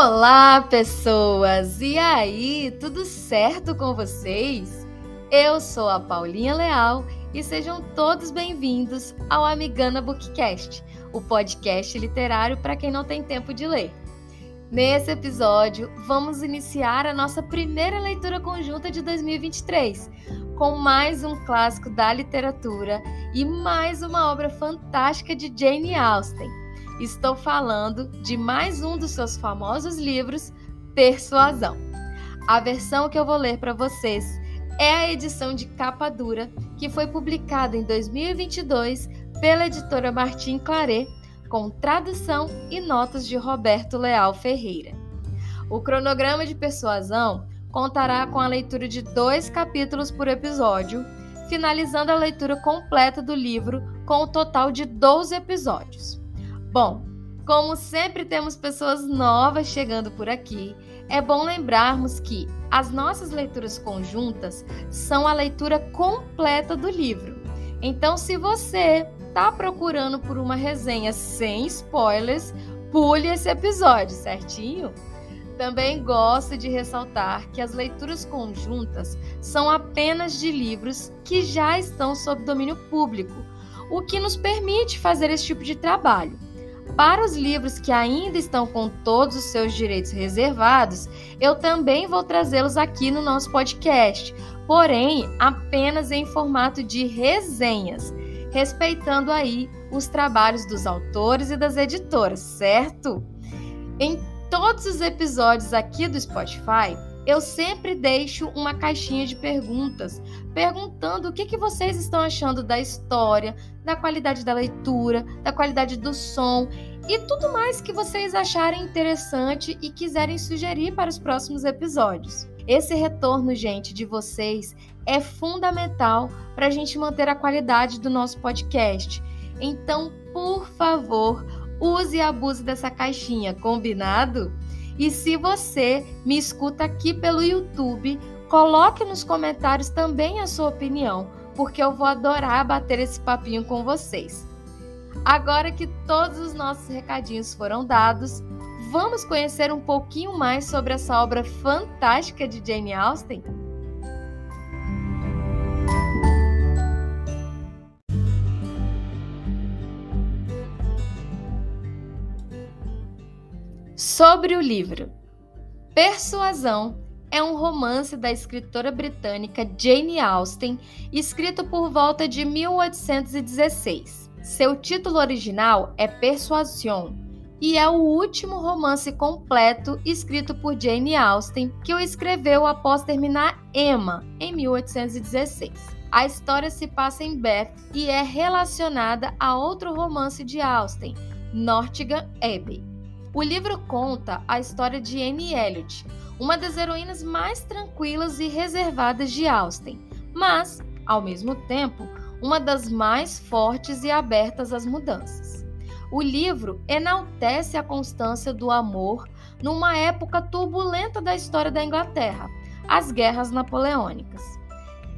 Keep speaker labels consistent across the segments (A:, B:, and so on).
A: Olá, pessoas! E aí, tudo certo com vocês? Eu sou a Paulinha Leal e sejam todos bem-vindos ao Amigana Bookcast, o podcast literário para quem não tem tempo de ler. Nesse episódio, vamos iniciar a nossa primeira leitura conjunta de 2023, com mais um clássico da literatura e mais uma obra fantástica de Jane Austen. Estou falando de mais um dos seus famosos livros, Persuasão. A versão que eu vou ler para vocês é a edição de capa dura, que foi publicada em 2022 pela editora Martin Claret, com tradução e notas de Roberto Leal Ferreira. O cronograma de Persuasão contará com a leitura de 2 capítulos por episódio, finalizando a leitura completa do livro com o total de 12 episódios. Bom, como sempre temos pessoas novas chegando por aqui, é bom lembrarmos que as nossas leituras conjuntas são a leitura completa do livro. Então, se você está procurando por uma resenha sem spoilers, pule esse episódio, certinho? Também gosto de ressaltar que as leituras conjuntas são apenas de livros que já estão sob domínio público, o que nos permite fazer esse tipo de trabalho. Para os livros que ainda estão com todos os seus direitos reservados, eu também vou trazê-los aqui no nosso podcast, porém apenas em formato de resenhas, respeitando aí os trabalhos dos autores e das editoras, certo? Em todos os episódios aqui do Spotify, eu sempre deixo uma caixinha de perguntas, perguntando o que vocês estão achando da história, da qualidade da leitura, da qualidade do som e tudo mais que vocês acharem interessante e quiserem sugerir para os próximos episódios. Esse retorno, gente, de vocês é fundamental para a gente manter a qualidade do nosso podcast. Então, por favor, use e abuse dessa caixinha, combinado? E se você me escuta aqui pelo YouTube, coloque nos comentários também a sua opinião, porque eu vou adorar bater esse papinho com vocês. Agora que todos os nossos recadinhos foram dados, vamos conhecer um pouquinho mais sobre essa obra fantástica de Jane Austen? Sobre o livro. Persuasão é um romance da escritora britânica Jane Austen, escrito por volta de 1816. Seu título original é Persuasion e é o último romance completo escrito por Jane Austen, que o escreveu após terminar Emma, em 1816. A história se passa em Bath e é relacionada a outro romance de Austen, Nottingham Abbey. O livro conta a história de Anne Elliot, uma das heroínas mais tranquilas e reservadas de Austen, mas, ao mesmo tempo, uma das mais fortes e abertas às mudanças. O livro enaltece a constância do amor numa época turbulenta da história da Inglaterra, as Guerras Napoleônicas.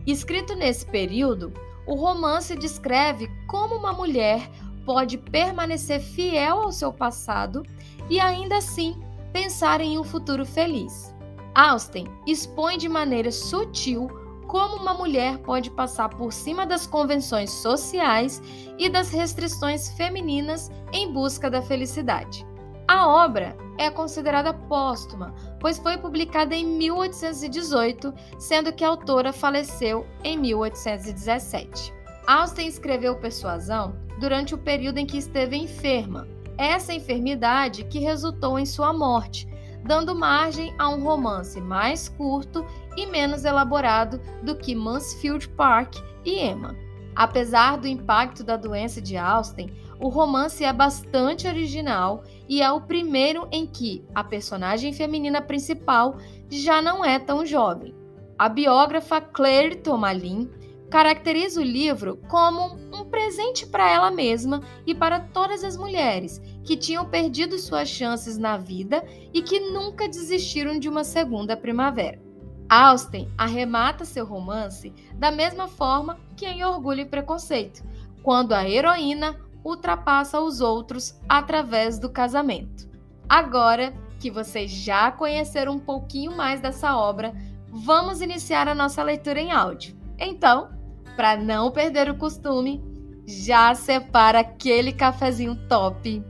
A: Escrito nesse período, o romance descreve como uma mulher pode permanecer fiel ao seu passado e ainda assim pensar em um futuro feliz. Austen expõe de maneira sutil como uma mulher pode passar por cima das convenções sociais e das restrições femininas em busca da felicidade. A obra é considerada póstuma, pois foi publicada em 1818, sendo que a autora faleceu em 1817. Austen escreveu Persuasão durante o período em que esteve enferma, essa enfermidade que resultou em sua morte, dando margem a um romance mais curto e menos elaborado do que Mansfield Park e Emma. Apesar do impacto da doença de Austen, o romance é bastante original e é o primeiro em que a personagem feminina principal já não é tão jovem. A biógrafa Claire Tomalin caracteriza o livro como um presente para ela mesma e para todas as mulheres que tinham perdido suas chances na vida e que nunca desistiram de uma segunda primavera. Austen arremata seu romance da mesma forma que em Orgulho e Preconceito, quando a heroína ultrapassa os outros através do casamento. Agora que vocês já conheceram um pouquinho mais dessa obra, vamos iniciar a nossa leitura em áudio. Então, para não perder o costume, já separa aquele cafezinho top,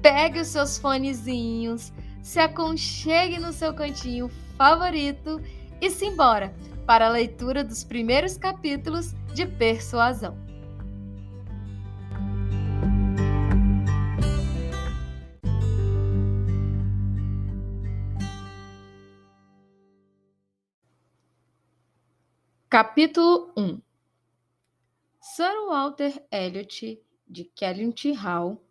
A: pegue os seus fonezinhos, se aconchegue no seu cantinho favorito e simbora para a leitura dos primeiros capítulos de Persuasão. Capítulo 1. Sir Walter Elliot de Kellynch Hall,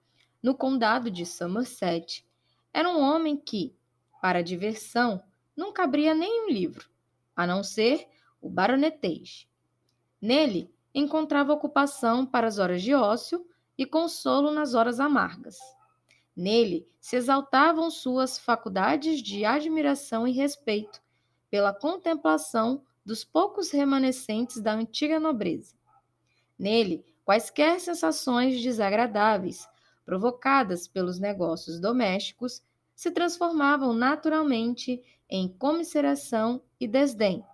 A: no condado de Somerset, era um homem que, para diversão, nunca abria nenhum livro, a não ser o baronetage. Nele, encontrava ocupação para as horas de ócio e consolo nas horas amargas. Nele se exaltavam suas faculdades de admiração e respeito pela contemplação dos poucos remanescentes da antiga nobreza. Nele, quaisquer sensações desagradáveis provocadas pelos negócios domésticos se transformavam naturalmente em comiseração e desdém,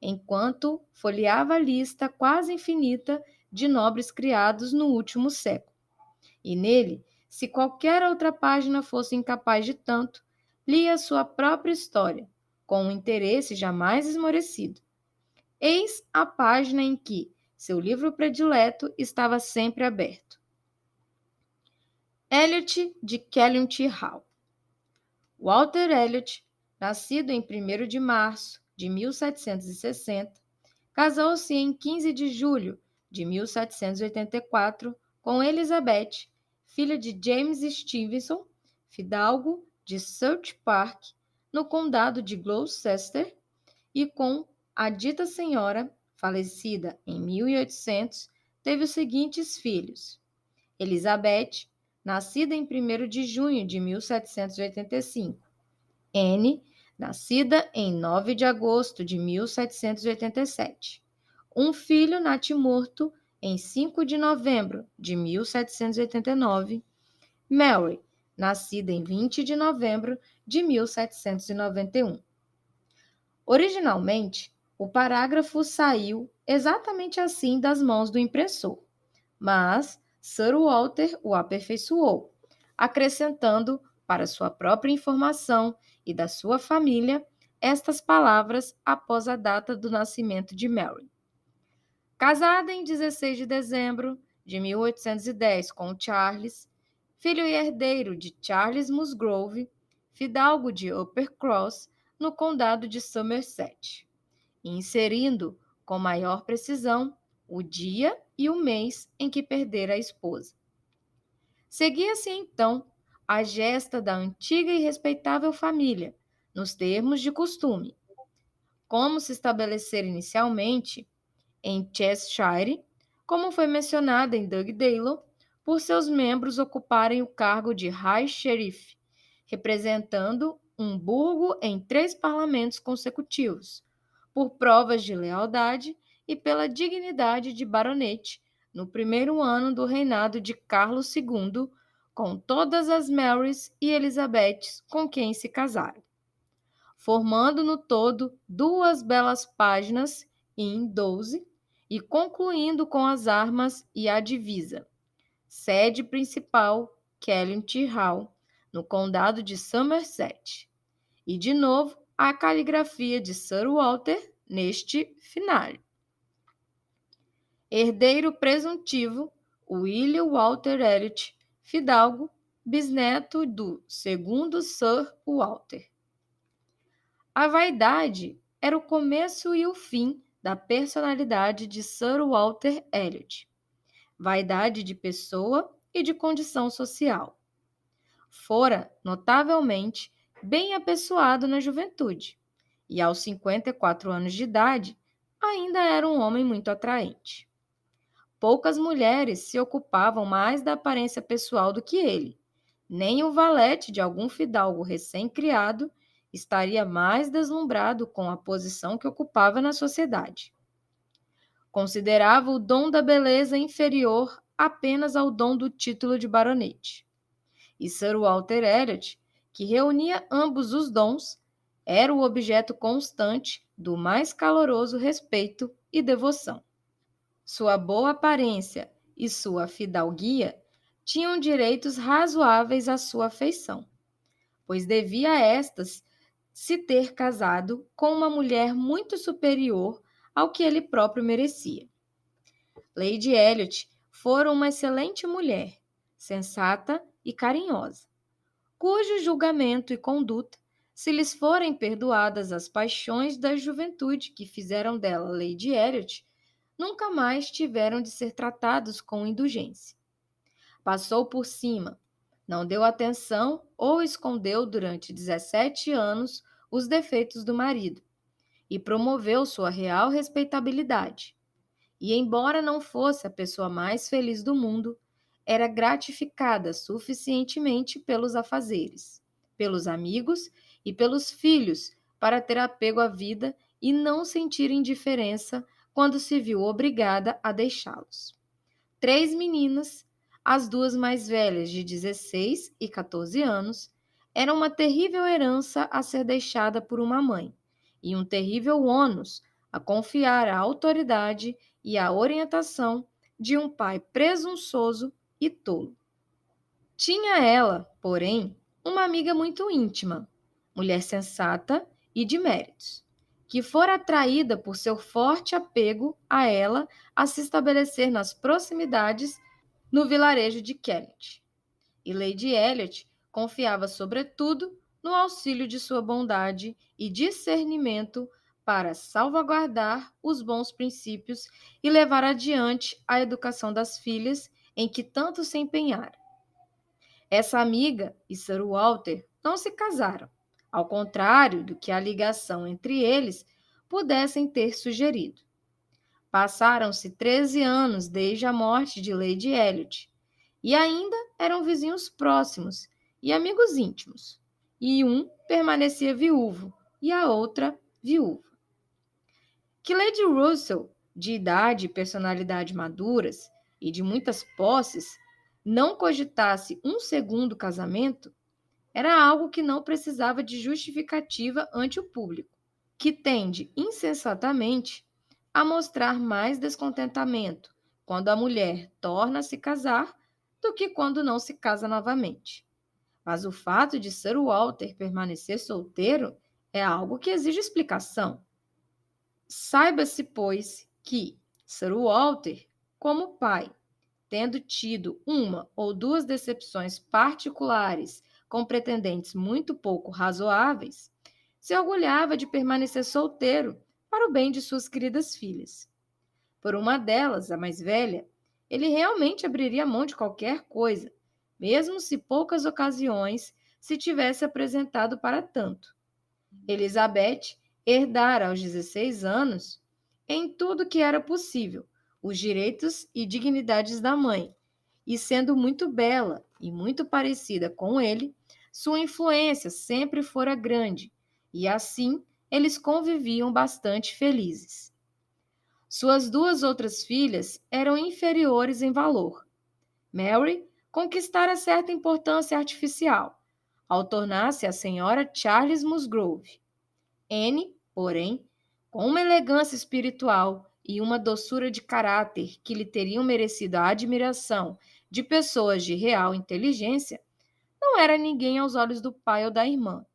A: enquanto folheava a lista quase infinita de nobres criados no último século. E nele, se qualquer outra página fosse incapaz de tanto, lia sua própria história, com um interesse jamais esmorecido. Eis a página em que seu livro predileto estava sempre aberto. Elliot de Kellynch Hall. Walter Elliot, nascido em 1º de março de 1760, casou-se em 15 de julho de 1784 com Elizabeth, filha de James Stevenson, fidalgo de South Park, no condado de Gloucester, e com a dita senhora, falecida em 1800, teve os seguintes filhos: Elizabeth, nascida em 1º de junho de 1785, Anne, nascida em 9 de agosto de 1787, um filho natimorto em 5 de novembro de 1789, Mary, nascida em 20 de novembro de 1791. Originalmente, o parágrafo saiu exatamente assim das mãos do impressor, mas Sir Walter o aperfeiçoou, acrescentando, para sua própria informação e da sua família, estas palavras após a data do nascimento de Mary. Casada em 16 de dezembro de 1810 com Charles, filho e herdeiro de Charles Musgrove, fidalgo de Uppercross, no condado de Somerset, inserindo com maior precisão o dia e o mês em que perdera a esposa. Seguia-se então a gesta da antiga e respeitável família, nos termos de costume, como se estabelecera inicialmente em Cheshire, como foi mencionada em Dugdale, por seus membros ocuparem o cargo de High Sheriff, representando um burgo em 3 parlamentos consecutivos, por provas de lealdade e pela dignidade de baronete no primeiro ano do reinado de Carlos II, com todas as Marys e Elizabeths com quem se casaram, formando no todo 2 belas páginas em 12 e concluindo com as armas e a divisa. Sede principal, Kellynch Hall, no condado de Somerset. E, de novo, a caligrafia de Sir Walter neste final. Herdeiro presuntivo, William Walter Elliot, fidalgo, bisneto do segundo Sir Walter. A vaidade era o começo e o fim da personalidade de Sir Walter Elliot. Vaidade de pessoa e de condição social. Fora, notavelmente, bem apessoado na juventude, e aos 54 anos de idade, ainda era um homem muito atraente. Poucas mulheres se ocupavam mais da aparência pessoal do que ele. Nem o valete de algum fidalgo recém-criado estaria mais deslumbrado com a posição que ocupava na sociedade. Considerava o dom da beleza inferior apenas ao dom do título de baronete. E Sir Walter Elliot, que reunia ambos os dons, era o objeto constante do mais caloroso respeito e devoção. Sua boa aparência e sua fidalguia tinham direitos razoáveis à sua afeição, pois devia a estas se ter casado com uma mulher muito superior ao que ele próprio merecia. Lady Elliot fora uma excelente mulher, sensata e carinhosa, cujo julgamento e conduta, se lhes forem perdoadas as paixões da juventude que fizeram dela Lady Elliot, nunca mais tiveram de ser tratados com indulgência. Passou por cima, não deu atenção ou escondeu durante 17 anos os defeitos do marido e promoveu sua real respeitabilidade. E, embora não fosse a pessoa mais feliz do mundo, era gratificada suficientemente pelos afazeres, pelos amigos e pelos filhos para ter apego à vida e não sentir indiferença quando se viu obrigada a deixá-los. 3 meninas, as duas mais velhas de 16 e 14 anos, eram uma terrível herança a ser deixada por uma mãe e um terrível ônus a confiar à autoridade e à orientação de um pai presunçoso e tolo. Tinha ela, porém, uma amiga muito íntima, mulher sensata e de méritos, que fora atraída por seu forte apego a ela a se estabelecer nas proximidades no vilarejo de Kellett. E Lady Elliot confiava, sobretudo, no auxílio de sua bondade e discernimento para salvaguardar os bons princípios e levar adiante a educação das filhas em que tanto se empenhara. Essa amiga e Sir Walter não se casaram, ao contrário do que a ligação entre eles pudessem ter sugerido. Passaram-se 13 anos desde a morte de Lady Elliot, e ainda eram vizinhos próximos e amigos íntimos, e um permanecia viúvo e a outra viúva. Que Lady Russell, de idade e personalidade maduras e de muitas posses, não cogitasse um segundo casamento, era algo que não precisava de justificativa ante o público, que tende insensatamente a mostrar mais descontentamento quando a mulher torna a se casar do que quando não se casa novamente. Mas o fato de Sir Walter permanecer solteiro é algo que exige explicação. Saiba-se, pois, que Sir Walter, como pai, tendo tido uma ou duas decepções particulares com pretendentes muito pouco razoáveis, se orgulhava de permanecer solteiro para o bem de suas queridas filhas. Por uma delas, a mais velha, ele realmente abriria mão de qualquer coisa, mesmo se poucas ocasiões se tivesse apresentado para tanto. Elizabeth herdara aos 16 anos, em tudo que era possível, os direitos e dignidades da mãe, e sendo muito bela e muito parecida com ele, sua influência sempre fora grande, e assim eles conviviam bastante felizes. Suas duas outras filhas eram inferiores em valor. Mary conquistara certa importância artificial, ao tornar-se a senhora Charles Musgrove. Anne, porém, com uma elegância espiritual e uma doçura de caráter que lhe teriam merecido a admiração de pessoas de real inteligência, não era ninguém aos olhos do pai ou da irmã.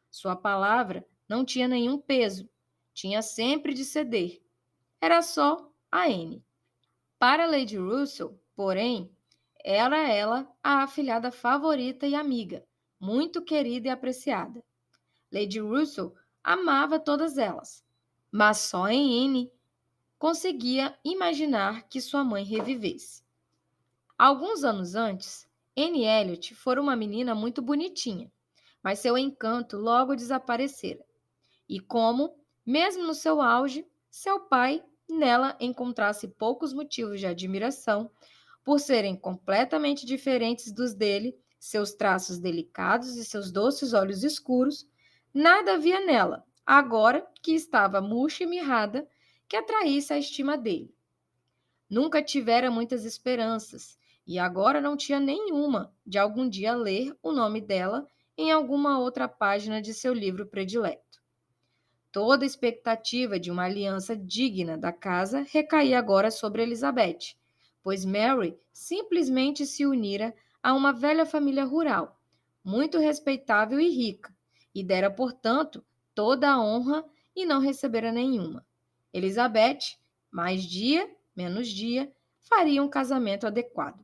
A: Sua palavra não tinha nenhum peso, tinha sempre de ceder. Era só a Anne. Para Lady Russell, porém, era ela a afilhada favorita e amiga, muito querida e apreciada. Lady Russell amava todas elas, mas só em Anne conseguia imaginar que sua mãe revivesse. Alguns anos antes, Anne Elliot fora uma menina muito bonitinha, mas seu encanto logo desaparecera. E como, mesmo no seu auge, seu pai nela encontrasse poucos motivos de admiração, por serem completamente diferentes dos dele, seus traços delicados e seus doces olhos escuros, nada havia nela, agora que estava murcha e mirrada, que atraísse a estima dele. Nunca tivera muitas esperanças, e agora não tinha nenhuma de algum dia ler o nome dela em alguma outra página de seu livro predileto. Toda a expectativa de uma aliança digna da casa recaía agora sobre Elizabeth, pois Mary simplesmente se unira a uma velha família rural, muito respeitável e rica, e dera, portanto, toda a honra e não recebera nenhuma. Elizabeth, mais dia, menos dia, faria um casamento adequado.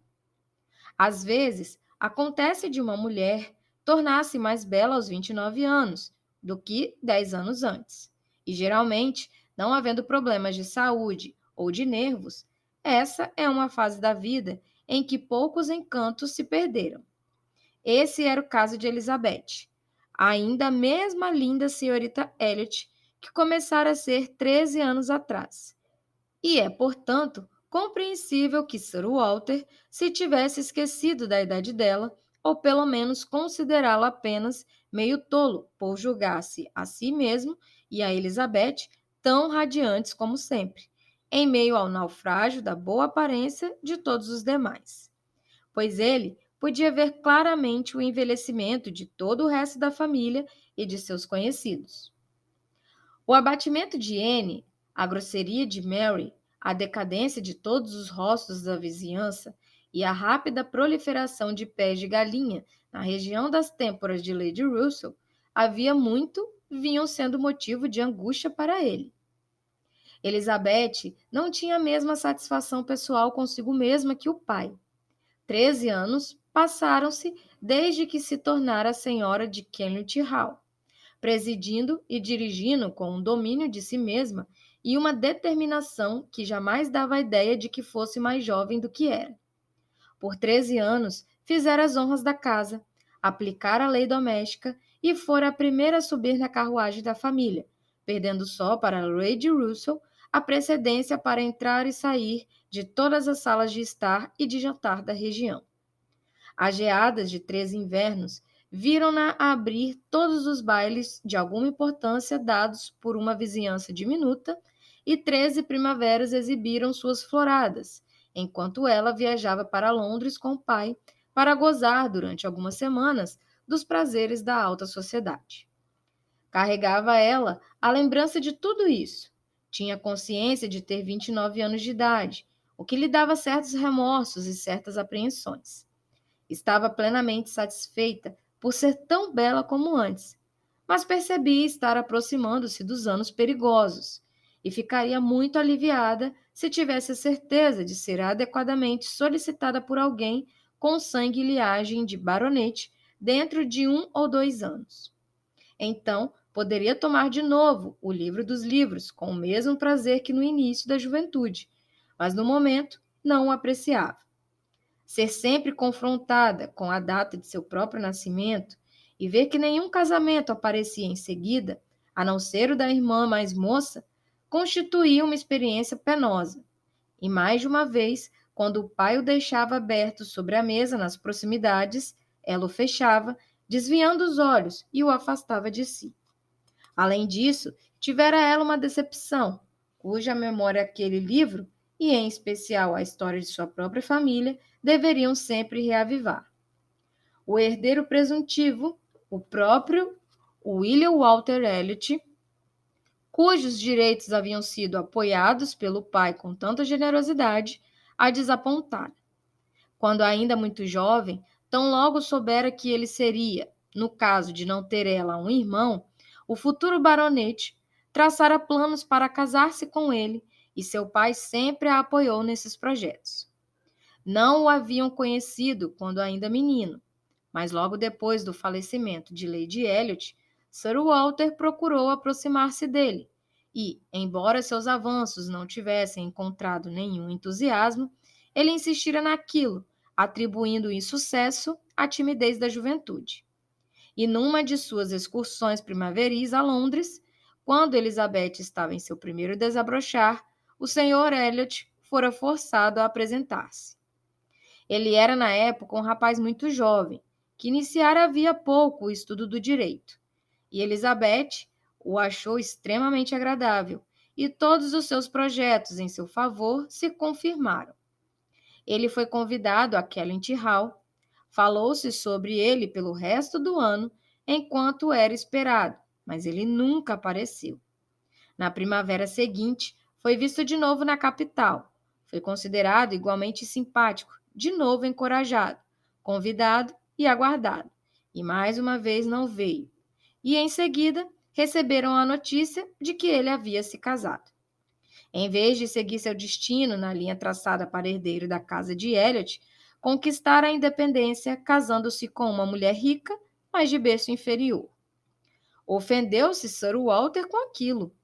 A: Às vezes, acontece de uma mulher tornar-se mais bela aos 29 anos do que 10 anos antes. E geralmente, não havendo problemas de saúde ou de nervos, essa é uma fase da vida em que poucos encantos se perderam. Esse era o caso de Elizabeth, ainda a mesma linda senhorita Elliot que começara a ser 13 anos atrás. E é, portanto, compreensível que Sir Walter se tivesse esquecido da idade dela, ou pelo menos considerá-la apenas meio tolo por julgar-se a si mesmo e a Elizabeth tão radiantes como sempre, em meio ao naufrágio da boa aparência de todos os demais. Pois ele podia ver claramente o envelhecimento de todo o resto da família e de seus conhecidos. O abatimento de Anne, a grosseria de Mary, a decadência de todos os rostos da vizinhança e a rápida proliferação de pés de galinha na região das têmporas de Lady Russell, havia muito vinham sendo motivo de angústia para ele. Elizabeth não tinha a mesma satisfação pessoal consigo mesma que o pai. 13 anos passaram-se desde que se tornara a senhora de Kenilworth Hall, presidindo e dirigindo com um domínio de si mesma e uma determinação que jamais dava a ideia de que fosse mais jovem do que era. Por 13 anos, fizera as honras da casa, aplicara a lei doméstica e fora a primeira a subir na carruagem da família, perdendo só para Lady Russell a precedência para entrar e sair de todas as salas de estar e de jantar da região. As geadas de 13 invernos viram-na abrir todos os bailes de alguma importância dados por uma vizinhança diminuta, e 13 primaveras exibiram suas floradas, enquanto ela viajava para Londres com o pai para gozar durante algumas semanas dos prazeres da alta sociedade. Carregava ela a lembrança de tudo isso. Tinha consciência de ter 29 anos de idade, o que lhe dava certos remorsos e certas apreensões. Estava plenamente satisfeita por ser tão bela como antes, mas percebia estar aproximando-se dos anos perigosos e ficaria muito aliviada se tivesse a certeza de ser adequadamente solicitada por alguém com sangue e linhagem de baronete dentro de 1 ou 2 anos. Então, poderia tomar de novo o livro dos livros com o mesmo prazer que no início da juventude, mas no momento não o apreciava. Ser sempre confrontada com a data de seu próprio nascimento e ver que nenhum casamento aparecia em seguida, a não ser o da irmã mais moça, constituía uma experiência penosa. E mais de uma vez, quando o pai o deixava aberto sobre a mesa nas proximidades, ela o fechava, desviando os olhos e o afastava de si. Além disso, tivera ela uma decepção, cuja memória aquele livro, e em especial a história de sua própria família, deveriam sempre reavivar. O herdeiro presuntivo, o próprio William Walter Elliot, cujos direitos haviam sido apoiados pelo pai com tanta generosidade, a desapontara. Quando ainda muito jovem, tão logo soubera que ele seria, no caso de não ter ela um irmão, o futuro baronete, traçara planos para casar-se com ele, e seu pai sempre a apoiou nesses projetos. Não o haviam conhecido quando ainda menino, mas logo depois do falecimento de Lady Elliot, Sir Walter procurou aproximar-se dele e, embora seus avanços não tivessem encontrado nenhum entusiasmo, ele insistira naquilo, atribuindo o insucesso à timidez da juventude. E numa de suas excursões primaveris a Londres, quando Elizabeth estava em seu primeiro desabrochar, o Sr. Elliot fora forçado a apresentar-se. Ele era, na época, um rapaz muito jovem, que iniciara havia pouco o estudo do direito, e Elizabeth o achou extremamente agradável, e todos os seus projetos em seu favor se confirmaram. Ele foi convidado a Kenilworth Hall, falou-se sobre ele pelo resto do ano, enquanto era esperado, mas ele nunca apareceu. Na primavera seguinte, foi visto de novo na capital. Foi considerado igualmente simpático, de novo encorajado, convidado e aguardado. E mais uma vez não veio. E em seguida, receberam a notícia de que ele havia se casado. Em vez de seguir seu destino na linha traçada para herdeiro da casa de Elliot, conquistara a independência casando-se com uma mulher rica, mas de berço inferior. Ofendeu-se Sir Walter com aquilo.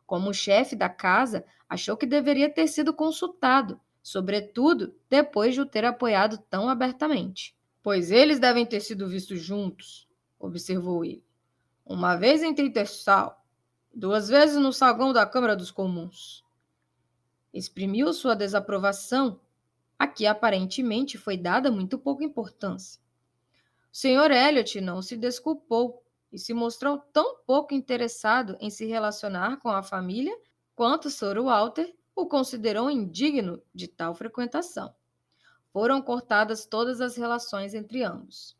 A: Como chefe da casa, achou que deveria ter sido consultado, sobretudo depois de o ter apoiado tão abertamente. Pois eles devem ter sido vistos juntos, observou ele. Uma vez em Tattersall, 2 vezes no saguão da Câmara dos Comuns. Exprimiu sua desaprovação, a que aparentemente foi dada muito pouca importância. O Sr. Elliot não se desculpou e se mostrou tão pouco interessado em se relacionar com a família quanto Sr. Walter o considerou indigno de tal frequentação. Foram cortadas todas as relações entre ambos.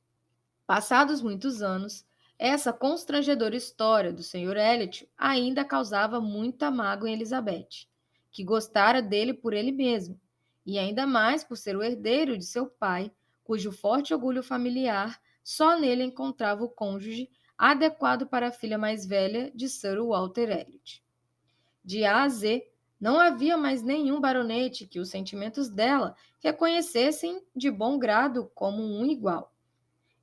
A: Passados muitos anos, essa constrangedora história do Sr. Elliot ainda causava muita mágoa em Elizabeth, que gostara dele por ele mesmo, e ainda mais por ser o herdeiro de seu pai, cujo forte orgulho familiar só nele encontrava o cônjuge adequado para a filha mais velha de Sir Walter Elliot. De A a Z, não havia mais nenhum baronete que os sentimentos dela reconhecessem de bom grado como um igual.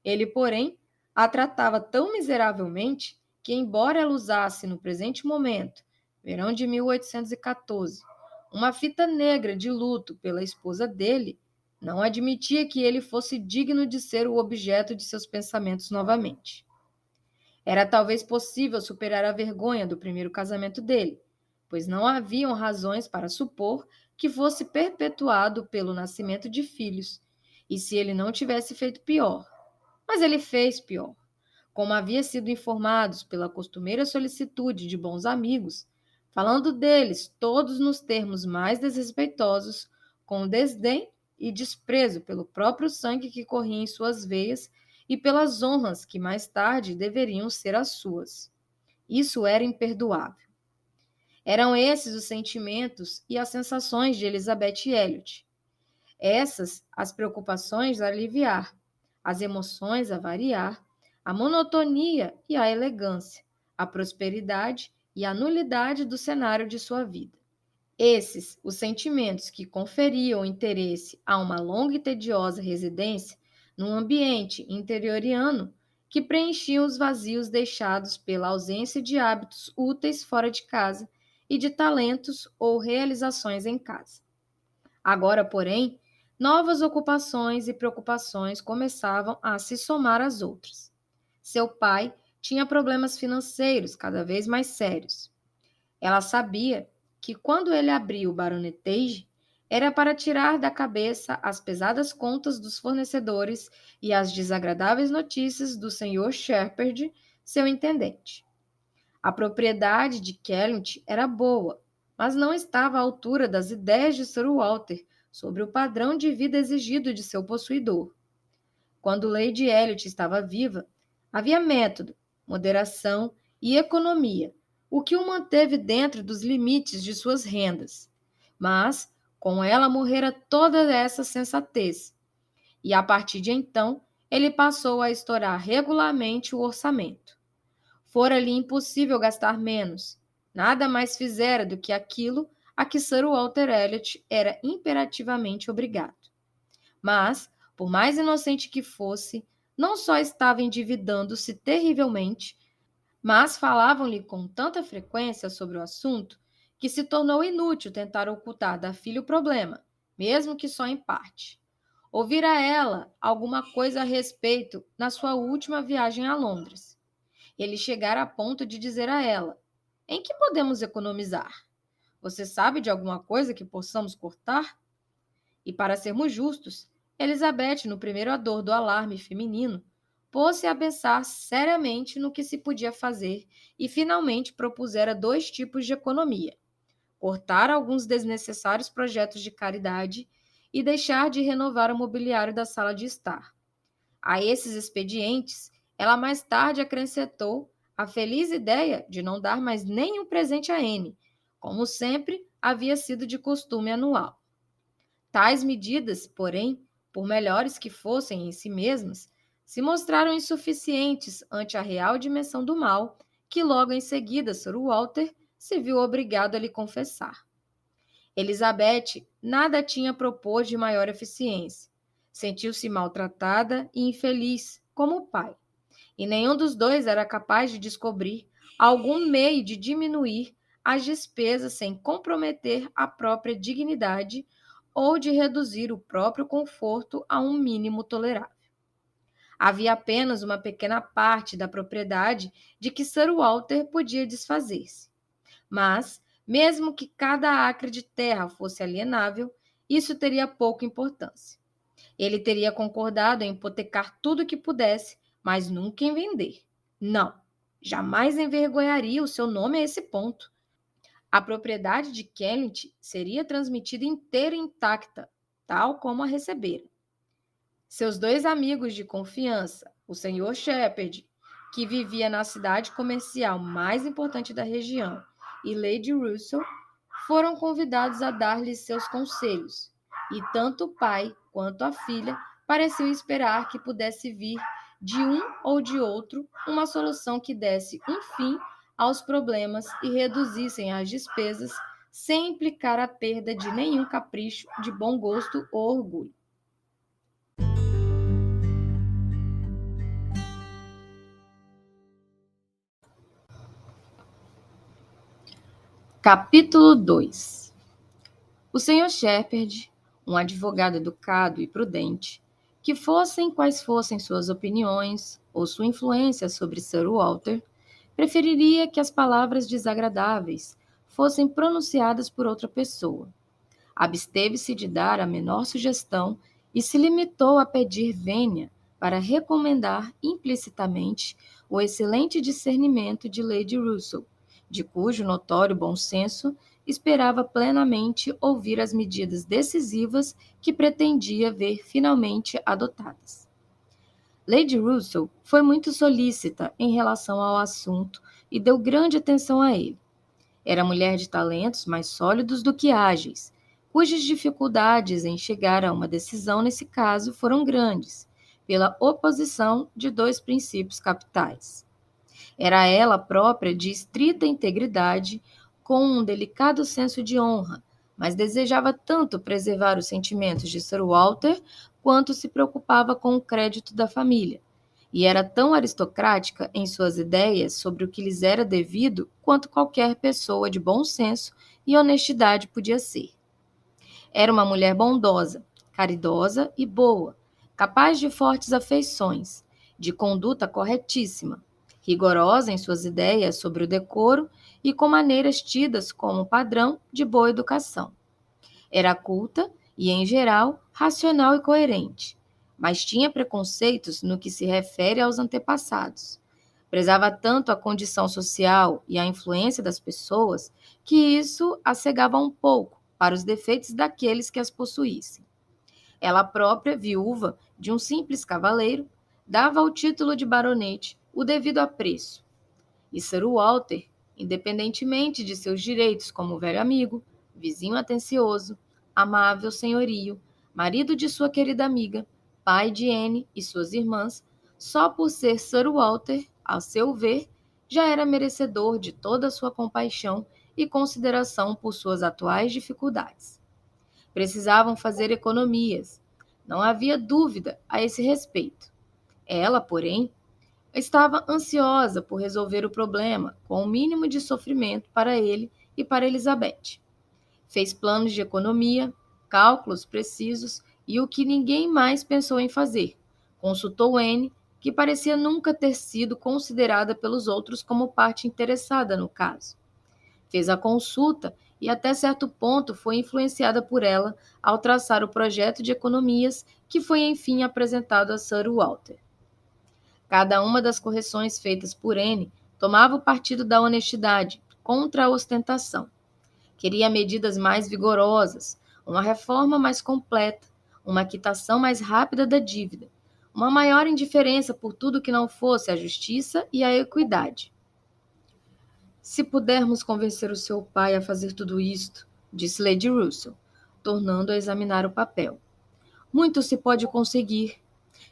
A: Ele, porém, a tratava tão miseravelmente que, embora ela usasse no presente momento, verão de 1814, uma fita negra de luto pela esposa dele, não admitia que ele fosse digno de ser o objeto de seus pensamentos novamente. Era talvez possível superar a vergonha do primeiro casamento dele, pois não haviam razões para supor que fosse perpetuado pelo nascimento de filhos, e se ele não tivesse feito pior. Mas ele fez pior. Como havia sido informados pela costumeira solicitude de bons amigos, falando deles todos nos termos mais desrespeitosos, com desdém e desprezo pelo próprio sangue que corria em suas veias e pelas honras que mais tarde deveriam ser as suas. Isso era imperdoável. Eram esses os sentimentos e as sensações de Elizabeth Elliot. Essas as preocupações a aliviar, as emoções a variar, a monotonia e a elegância, a prosperidade e a nulidade do cenário de sua vida. Esses, os sentimentos que conferiam interesse a uma longa e tediosa residência num ambiente interioriano que preenchiam os vazios deixados pela ausência de hábitos úteis fora de casa e de talentos ou realizações em casa. Agora, porém, novas ocupações e preocupações começavam a se somar às outras. Seu pai tinha problemas financeiros cada vez mais sérios. Ela sabia que quando ele abriu o baronetage, era para tirar da cabeça as pesadas contas dos fornecedores e as desagradáveis notícias do Sr. Shepherd, seu intendente. A propriedade de Kellynch era boa, mas não estava à altura das ideias de Sir Walter sobre o padrão de vida exigido de seu possuidor. Quando Lady Elliot estava viva, havia método, moderação e economia, o que o manteve dentro dos limites de suas rendas. Mas, com ela morrera toda essa sensatez, e a partir de então, ele passou a estourar regularmente o orçamento. Fora-lhe impossível gastar menos. Nada mais fizera do que aquilo a que Sir Walter Elliot era imperativamente obrigado. Mas, por mais inocente que fosse, não só estava endividando-se terrivelmente, mas falavam-lhe com tanta frequência sobre o assunto que se tornou inútil tentar ocultar da filha o problema, mesmo que só em parte. Ouvira ela alguma coisa a respeito na sua última viagem a Londres. Ele chegara a ponto de dizer a ela: "Em que podemos economizar? Você sabe de alguma coisa que possamos cortar?" E para sermos justos, Elizabeth, no primeiro ardor do alarme feminino, pôs-se a pensar seriamente no que se podia fazer e finalmente propusera 2 tipos de economia: cortar alguns desnecessários projetos de caridade e deixar de renovar o mobiliário da sala de estar. A esses expedientes, Ela mais tarde acrescentou a feliz ideia de não dar mais nenhum presente a Anne, como sempre havia sido de costume anual. Tais medidas, porém, por melhores que fossem em si mesmas, se mostraram insuficientes ante a real dimensão do mal que logo em seguida Sir Walter se viu obrigado a lhe confessar. Elizabeth nada tinha a propor de maior eficiência. Sentiu-se maltratada e infeliz, como o pai, e nenhum dos dois era capaz de descobrir algum meio de diminuir as despesas sem comprometer a própria dignidade ou de reduzir o próprio conforto a um mínimo tolerável. Havia apenas uma pequena parte da propriedade de que Sir Walter podia desfazer-se. Mas, mesmo que cada acre de terra fosse alienável, isso teria pouca importância. Ele teria concordado em hipotecar tudo o que pudesse, mas nunca em vender. Não, jamais envergonharia o seu nome a esse ponto. A propriedade de Kellynch seria transmitida inteira e intacta, tal como a recebera. Seus dois amigos de confiança, o Sr. Shepherd, que vivia na cidade comercial mais importante da região, e Lady Russell, foram convidados a dar-lhe seus conselhos, e tanto o pai quanto a filha pareciam esperar que pudesse vir de um ou de outro uma solução que desse um fim aos problemas e reduzissem as despesas sem implicar a perda de nenhum capricho de bom gosto ou orgulho. Capítulo 2. O Sr. Shepherd, um advogado educado e prudente, que fossem quais fossem suas opiniões ou sua influência sobre Sir Walter, preferiria que as palavras desagradáveis fossem pronunciadas por outra pessoa. Absteve-se de dar a menor sugestão e se limitou a pedir vênia para recomendar implicitamente o excelente discernimento de Lady Russell, de cujo notório bom senso esperava plenamente ouvir as medidas decisivas que pretendia ver finalmente adotadas. Lady Russell foi muito solícita em relação ao assunto e deu grande atenção a ele. Era mulher de talentos mais sólidos do que ágeis, cujas dificuldades em chegar a uma decisão nesse caso foram grandes, pela oposição de dois princípios capitais. Era ela própria de estrita integridade, com um delicado senso de honra, mas desejava tanto preservar os sentimentos de Sir Walter quanto se preocupava com o crédito da família, e era tão aristocrática em suas ideias sobre o que lhes era devido quanto qualquer pessoa de bom senso e honestidade podia ser. Era uma mulher bondosa, caridosa e boa, capaz de fortes afeições, de conduta corretíssima, rigorosa em suas ideias sobre o decoro e com maneiras tidas como padrão de boa educação. Era culta e, em geral, racional e coerente, mas tinha preconceitos no que se refere aos antepassados. Prezava tanto a condição social e a influência das pessoas que isso a cegava um pouco para os defeitos daqueles que as possuíssem. Ela própria, viúva de um simples cavaleiro, dava ao título de baronete o devido apreço. E Sir Walter, independentemente de seus direitos como velho amigo, vizinho atencioso, amável senhorio, marido de sua querida amiga, pai de Anne e suas irmãs, só por ser Sir Walter, a seu ver, já era merecedor de toda a sua compaixão e consideração por suas atuais dificuldades. Precisavam fazer economias, não havia dúvida a esse respeito. Ela, porém, estava ansiosa por resolver o problema com o mínimo de sofrimento para ele e para Elizabeth. Fez planos de economia, cálculos precisos e o que ninguém mais pensou em fazer. Consultou Anne, que parecia nunca ter sido considerada pelos outros como parte interessada no caso. Fez a consulta e até certo ponto foi influenciada por ela ao traçar o projeto de economias que foi enfim apresentado a Sir Walter. Cada uma das correções feitas por Anne tomava o partido da honestidade contra a ostentação. Queria medidas mais vigorosas, uma reforma mais completa, uma quitação mais rápida da dívida, uma maior indiferença por tudo que não fosse a justiça e a equidade. Se pudermos convencer o seu pai a fazer tudo isto, disse Lady Russell, tornando a examinar o papel. Muito se pode conseguir.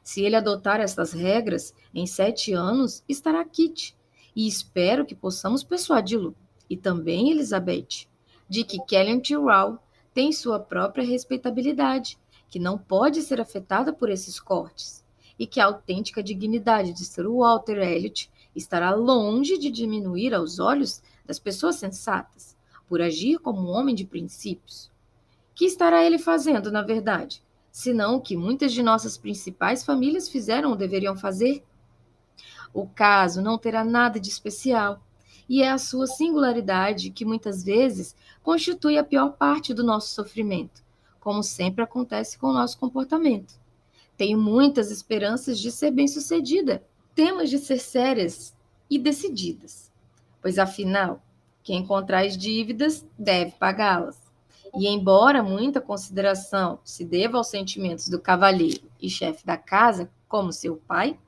A: Se ele adotar estas regras, em 7 anos estará quite, e espero que possamos persuadi-lo, e também Elizabeth, de que Kellynch Hall tem sua própria respeitabilidade, que não pode ser afetada por esses cortes, e que a autêntica dignidade de Sir Walter Elliot estará longe de diminuir aos olhos das pessoas sensatas, por agir como um homem de princípios. Que estará ele fazendo, na verdade? Senão o que muitas de nossas principais famílias fizeram ou deveriam fazer? O caso não terá nada de especial, e é a sua singularidade que muitas vezes constitui a pior parte do nosso sofrimento, como sempre acontece com o nosso comportamento. Tenho muitas esperanças de ser bem-sucedida, temos de ser sérias e decididas, pois afinal, quem contrai dívidas deve pagá-las. E embora muita consideração se deva aos sentimentos do cavalheiro e chefe da casa, como seu pai,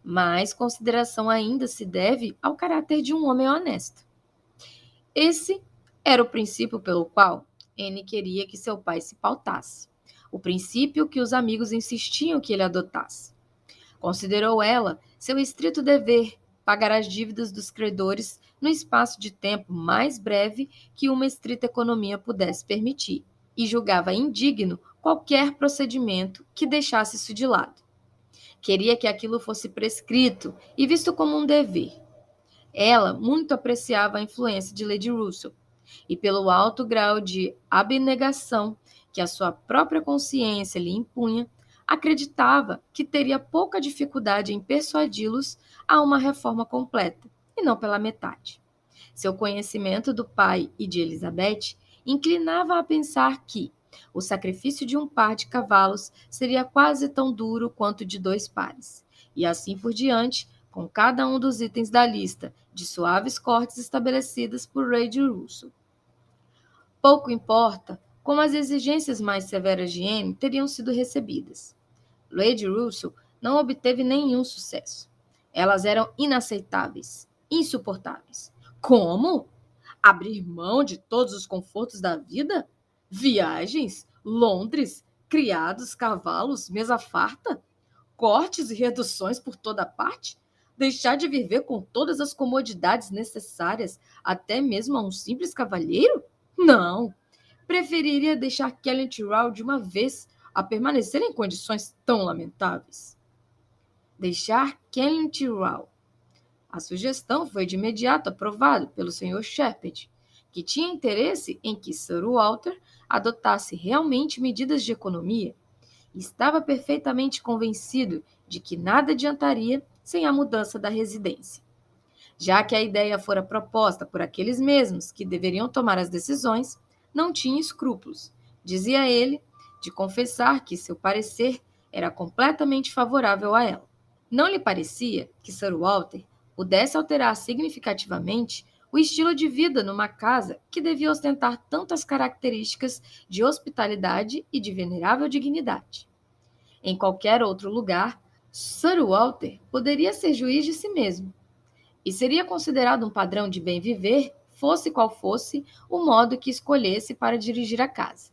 A: mais consideração ainda se deve ao caráter de um homem honesto. Esse era o princípio pelo qual Anne queria que seu pai se pautasse, o princípio que os amigos insistiam que ele adotasse. Considerou ela seu estrito dever pagar as dívidas dos credores no espaço de tempo mais breve que uma estrita economia pudesse permitir, e julgava indigno qualquer procedimento que deixasse isso de lado. Queria que aquilo fosse prescrito e visto como um dever. Ela muito apreciava a influência de Lady Russell, e pelo alto grau de abnegação que a sua própria consciência lhe impunha, acreditava que teria pouca dificuldade em persuadi-los a uma reforma completa, e não pela metade. Seu conhecimento do pai e de Elizabeth inclinava a pensar que o sacrifício de um par de cavalos seria quase tão duro quanto de 2 pares, e assim por diante, com cada um dos itens da lista de suaves cortes estabelecidas por Lady Russell. Pouco importa como as exigências mais severas de Anne teriam sido recebidas. Lady Russell não obteve nenhum sucesso. Elas eram inaceitáveis, insuportáveis. Como? Abrir mão de todos os confortos da vida? Viagens, Londres, criados, cavalos, mesa farta? Cortes e reduções por toda parte? Deixar de viver com todas as comodidades necessárias, até mesmo a um simples cavalheiro? Não! Preferiria deixar Kellynch Hall de uma vez a permanecer em condições tão lamentáveis. Deixar Kellynch Hall. A sugestão foi de imediato aprovada pelo Sr. Shepherd, que tinha interesse em que Sir Walter adotasse realmente medidas de economia e estava perfeitamente convencido de que nada adiantaria sem a mudança da residência. Já que a ideia fora proposta por aqueles mesmos que deveriam tomar as decisões, não tinha escrúpulos, dizia ele, de confessar que seu parecer era completamente favorável a ela. Não lhe parecia que Sir Walter pudesse alterar significativamente o estilo de vida numa casa que devia ostentar tantas características de hospitalidade e de venerável dignidade. Em qualquer outro lugar, Sir Walter poderia ser juiz de si mesmo, e seria considerado um padrão de bem viver, fosse qual fosse o modo que escolhesse para dirigir a casa.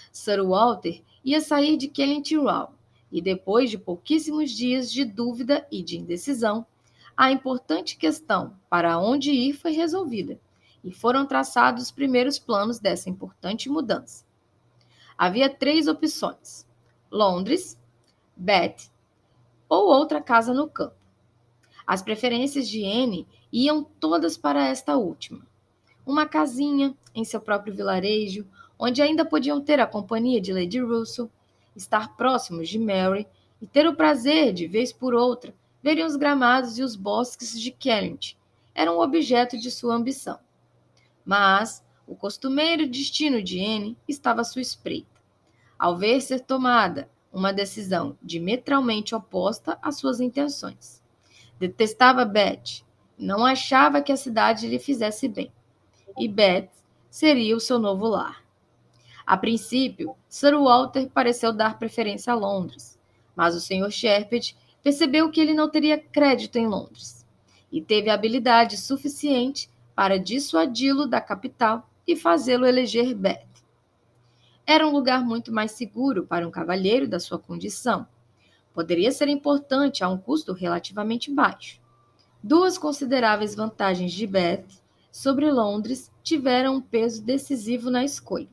A: Sir Walter ia sair de Kellynch Hall, e depois de pouquíssimos dias de dúvida e de indecisão, a importante questão para onde ir foi resolvida, e foram traçados os primeiros planos dessa importante mudança. Havia 3 opções: Londres, Bath ou outra casa no campo. As preferências de Anne iam todas para esta última. Uma casinha em seu próprio vilarejo, onde ainda podiam ter a companhia de Lady Russell, estar próximos de Mary e ter o prazer, de vez por outra, verem os gramados e os bosques de Kellynch. Era um objeto de sua ambição. Mas o costumeiro destino de Anne estava à sua espreita. Ao ver ser tomada uma decisão diametralmente oposta às suas intenções. Detestava Bath, não achava que a cidade lhe fizesse bem, e Bath seria o seu novo lar. A princípio, Sir Walter pareceu dar preferência a Londres, Mas o Sr. Shepherd percebeu que ele não teria crédito em Londres e teve habilidade suficiente para dissuadi-lo da capital e fazê-lo eleger Bath. Era um lugar muito mais seguro para um cavalheiro da sua condição. Poderia ser importante a um custo relativamente baixo. Duas consideráveis vantagens de Bath sobre Londres tiveram um peso decisivo na escolha.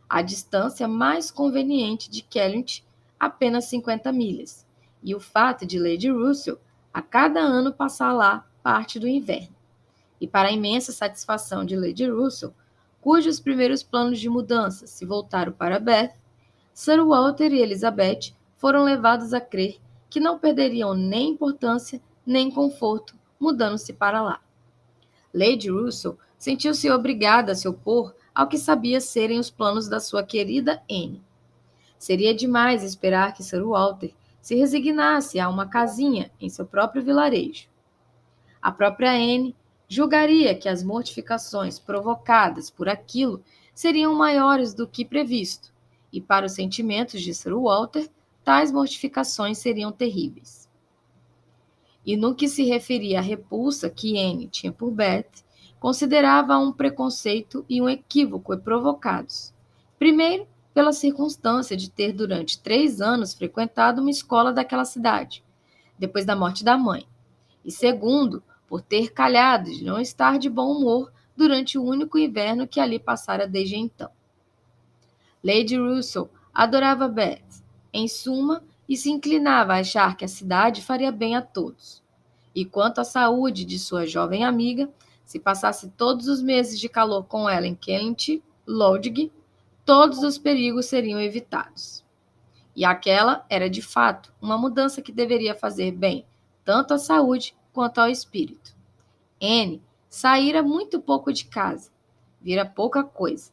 A: A distância mais conveniente de Kellynch, apenas 50 milhas, e o fato de Lady Russell a cada ano passar lá parte do inverno. E para a imensa satisfação de Lady Russell, cujos primeiros planos de mudança se voltaram para Bath, Sir Walter e Elizabeth foram levados a crer que não perderiam nem importância nem conforto mudando-se para lá. Lady Russell sentiu-se obrigada a se opor ao que sabia serem os planos da sua querida Anne. Seria demais esperar que Sir Walter se resignasse a uma casinha em seu próprio vilarejo. A própria Anne julgaria que as mortificações provocadas por aquilo seriam maiores do que previsto, e para os sentimentos de Sir Walter, tais mortificações seriam terríveis. E no que se referia à repulsa que Anne tinha por Bath, considerava um preconceito e um equívoco provocados. Primeiro, pela circunstância de ter durante 3 anos frequentado uma escola daquela cidade, depois da morte da mãe. E segundo, por ter calhado de não estar de bom humor durante o único inverno que ali passara desde então. Lady Russell adorava Bath, em suma, e se inclinava a achar que a cidade faria bem a todos. E quanto à saúde de sua jovem amiga, se passasse todos os meses de calor com ela em Kellynch Lodge, todos os perigos seriam evitados. E aquela era, de fato, uma mudança que deveria fazer bem tanto à saúde quanto ao espírito. Anne saíra muito pouco de casa, vira pouca coisa,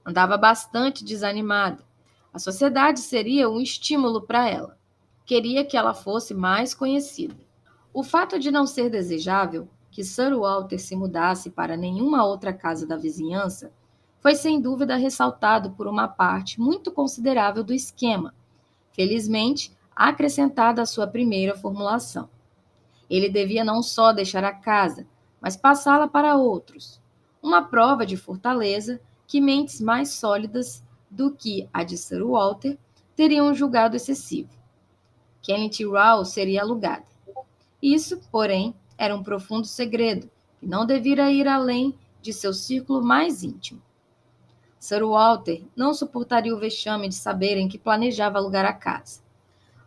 A: andava bastante desanimada. A sociedade seria um estímulo para ela. Queria que ela fosse mais conhecida. O fato de não ser desejável que Sir Walter se mudasse para nenhuma outra casa da vizinhança foi sem dúvida ressaltado por uma parte muito considerável do esquema, felizmente acrescentada à sua primeira formulação. Ele devia não só deixar a casa, mas passá-la para outros. Uma prova de fortaleza que mentes mais sólidas do que a de Sir Walter teriam julgado excessivo. Kellynch Hall seria alugada. Isso, porém, era um profundo segredo, que não devia ir além de seu círculo mais íntimo. Sir Walter não suportaria o vexame de saberem que planejava alugar a casa.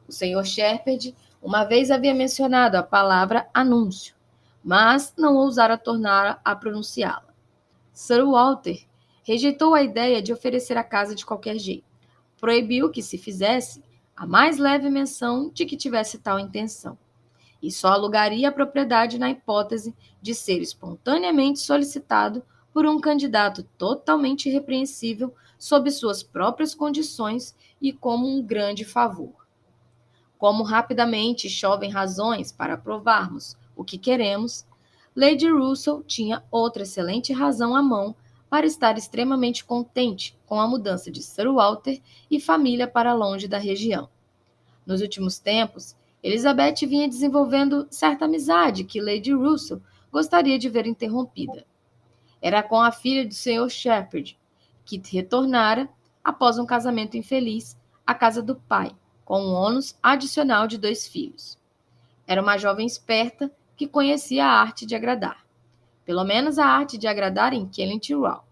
A: O Sr. Shepherd uma vez havia mencionado a palavra anúncio, mas não ousara tornar a pronunciá-la. Sir Walter rejeitou a ideia de oferecer a casa de qualquer jeito. Proibiu que se fizesse a mais leve menção de que tivesse tal intenção, e só alugaria a propriedade na hipótese de ser espontaneamente solicitado por um candidato totalmente irrepreensível sob suas próprias condições e como um grande favor. Como rapidamente chovem razões para provarmos o que queremos, Lady Russell tinha outra excelente razão à mão para estar extremamente contente com a mudança de Sir Walter e família para longe da região. Nos últimos tempos, Elizabeth vinha desenvolvendo certa amizade que Lady Russell gostaria de ver interrompida. Era com a filha do Sr. Shepherd, que retornara, após um casamento infeliz, à casa do pai, com um ônus adicional de 2 filhos. Era uma jovem esperta que conhecia a arte de agradar, pelo menos a arte de agradar em Kellynch Hall,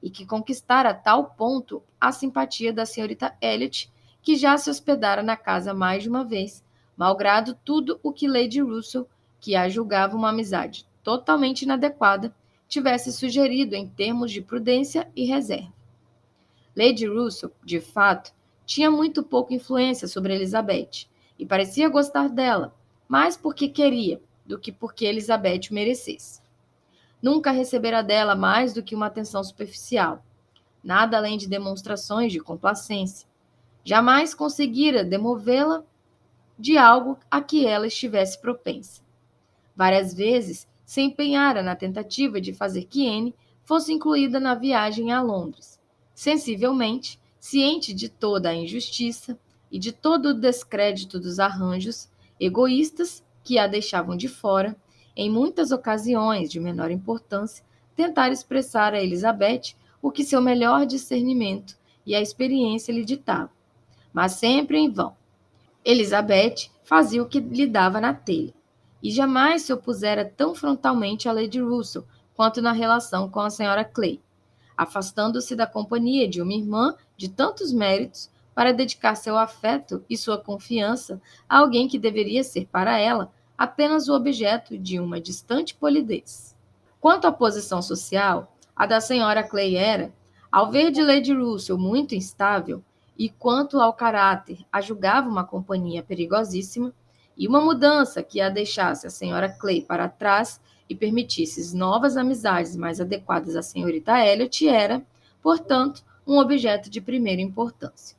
A: e que conquistara a tal ponto a simpatia da senhorita Elliot, que já se hospedara na casa mais de uma vez, malgrado tudo o que Lady Russell, que a julgava uma amizade totalmente inadequada, tivesse sugerido em termos de prudência e reserva. Lady Russell, de fato, tinha muito pouca influência sobre Elizabeth, e parecia gostar dela, mais porque queria do que porque Elizabeth o merecesse. Nunca recebera dela mais do que uma atenção superficial, nada além de demonstrações de complacência. Jamais conseguira demovê-la de algo a que ela estivesse propensa. Várias vezes se empenhara na tentativa de fazer que Anne fosse incluída na viagem a Londres. Sensivelmente, ciente de toda a injustiça, e de todo o descrédito dos arranjos egoístas que a deixavam de fora, em muitas ocasiões de menor importância, tentar expressar a Elizabeth o que seu melhor discernimento e a experiência lhe ditavam, mas sempre em vão. Elizabeth fazia o que lhe dava na telha, e jamais se opusera tão frontalmente a Lady Russell quanto na relação com a Sra. Clay, afastando-se da companhia de uma irmã de tantos méritos para dedicar seu afeto e sua confiança a alguém que deveria ser para ela apenas o objeto de uma distante polidez. Quanto à posição social, a da Sra. Clay era, ao ver de Lady Russell muito instável, e quanto ao caráter, a julgava uma companhia perigosíssima, e uma mudança que a deixasse a Sra. Clay para trás e permitisse novas amizades mais adequadas à senhorita Elliot era, portanto, um objeto de primeira importância.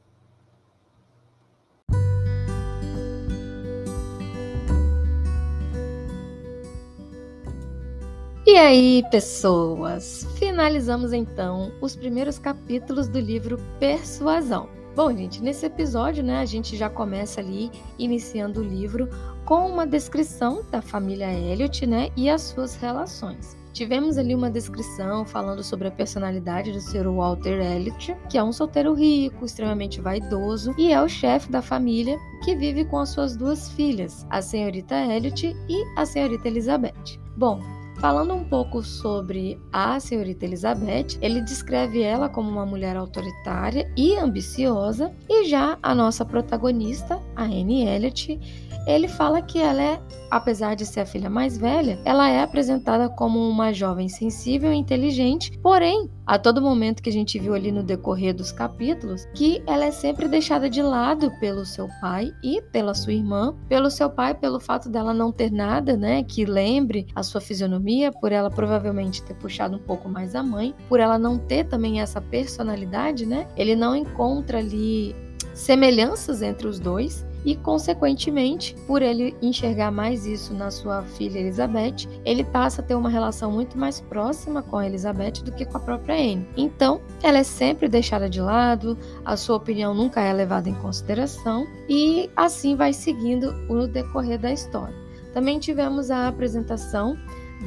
A: E aí, pessoas? Finalizamos então os primeiros capítulos do livro Persuasão. Bom, gente, nesse episódio, a gente já começa ali iniciando o livro com uma descrição da família Elliot, e as suas relações. Tivemos ali uma descrição falando sobre a personalidade do Sr. Walter Elliot, que é um solteiro rico, extremamente vaidoso, e é o chefe da família que vive com as suas duas filhas, a senhorita Elliot e a senhorita Elizabeth. Bom, falando um pouco sobre a senhorita Elizabeth, ele descreve ela como uma mulher autoritária e ambiciosa, e já a nossa protagonista, a Anne Elliot, ele fala que ela é, apesar de ser a filha mais velha, ela é apresentada como uma jovem sensível e inteligente, porém, a todo momento que a gente viu ali no decorrer dos capítulos, que ela é sempre deixada de lado pelo seu pai e pela sua irmã. Pelo seu pai, pelo fato dela não ter nada, que lembre a sua fisionomia, por ela provavelmente ter puxado um pouco mais a mãe, por ela não ter também essa personalidade, ele não encontra ali semelhanças entre os dois. E, consequentemente, por ele enxergar mais isso na sua filha Elizabeth, ele passa a ter uma relação muito mais próxima com a Elizabeth do que com a própria Anne. Então, ela é sempre deixada de lado, a sua opinião nunca é levada em consideração, e assim vai seguindo no decorrer da história. Também tivemos a apresentação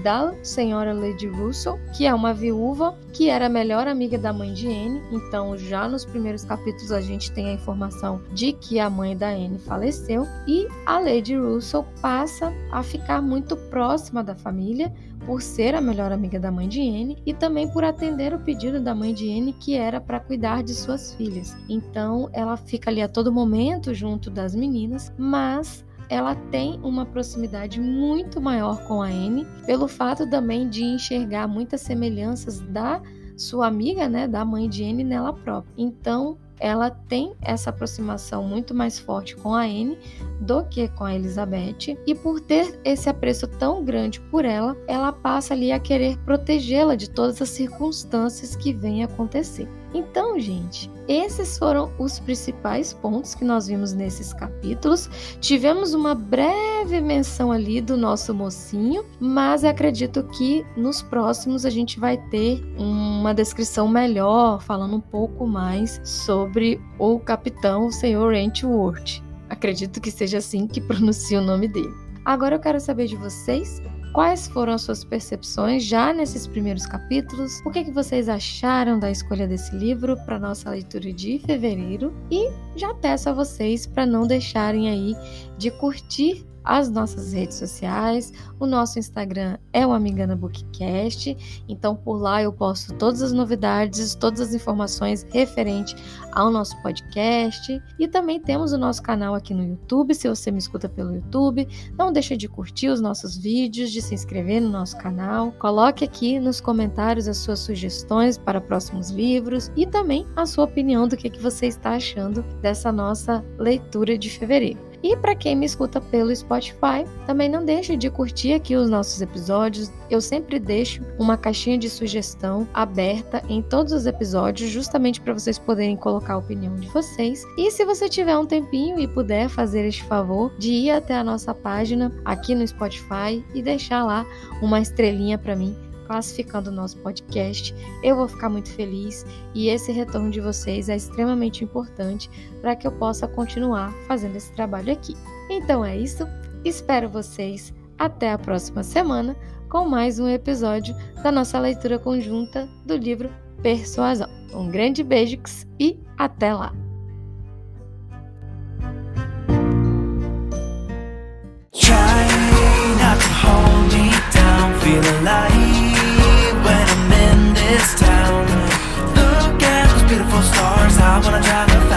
A: da senhora Lady Russell, que é uma viúva que era a melhor amiga da mãe de Anne. Então, já nos primeiros capítulos a gente tem a informação de que a mãe da Anne faleceu, e a Lady Russell passa a ficar muito próxima da família por ser a melhor amiga da mãe de Anne e também por atender o pedido da mãe de Anne, que era para cuidar de suas filhas. Então, ela fica ali a todo momento junto das meninas, mas ela tem uma proximidade muito maior com a Anne, pelo fato também de enxergar muitas semelhanças da sua amiga, da mãe de Anne nela própria. Então, ela tem essa aproximação muito mais forte com a Anne do que com a Elizabeth, e por ter esse apreço tão grande por ela, ela passa ali a querer protegê-la de todas as circunstâncias que vêm a acontecer. Então, gente, esses foram os principais pontos que nós vimos nesses capítulos. Tivemos uma breve menção ali do nosso mocinho, mas acredito que nos próximos a gente vai ter uma descrição melhor, falando um pouco mais sobre o capitão, o Sr. Wentworth. Acredito que seja assim que pronuncia o nome dele. Agora eu quero saber de vocês, quais foram as suas percepções já nesses primeiros capítulos? O que vocês acharam da escolha desse livro para nossa leitura de fevereiro? E já peço a vocês para não deixarem aí de curtir as nossas redes sociais. O nosso Instagram é o Amigana Bookcast, então por lá eu posto todas as novidades, todas as informações referentes ao nosso podcast, e também temos o nosso canal aqui no YouTube. Se você me escuta pelo YouTube, não deixe de curtir os nossos vídeos, de se inscrever no nosso canal, coloque aqui nos comentários as suas sugestões para próximos livros e também a sua opinião do que você está achando dessa nossa leitura de fevereiro. E para quem me escuta pelo Spotify, também não deixe de curtir aqui os nossos episódios. Eu sempre deixo uma caixinha de sugestão aberta em todos os episódios, justamente para vocês poderem colocar a opinião de vocês. E se você tiver um tempinho e puder fazer este favor de ir até a nossa página aqui no Spotify e deixar lá uma estrelinha para mim, classificando o nosso podcast, eu vou ficar muito feliz e esse retorno de vocês é extremamente importante para que eu possa continuar fazendo esse trabalho aqui. Então é isso, espero vocês até a próxima semana com mais um episódio da nossa leitura conjunta do livro Persuasão. Um grande beijo e até lá!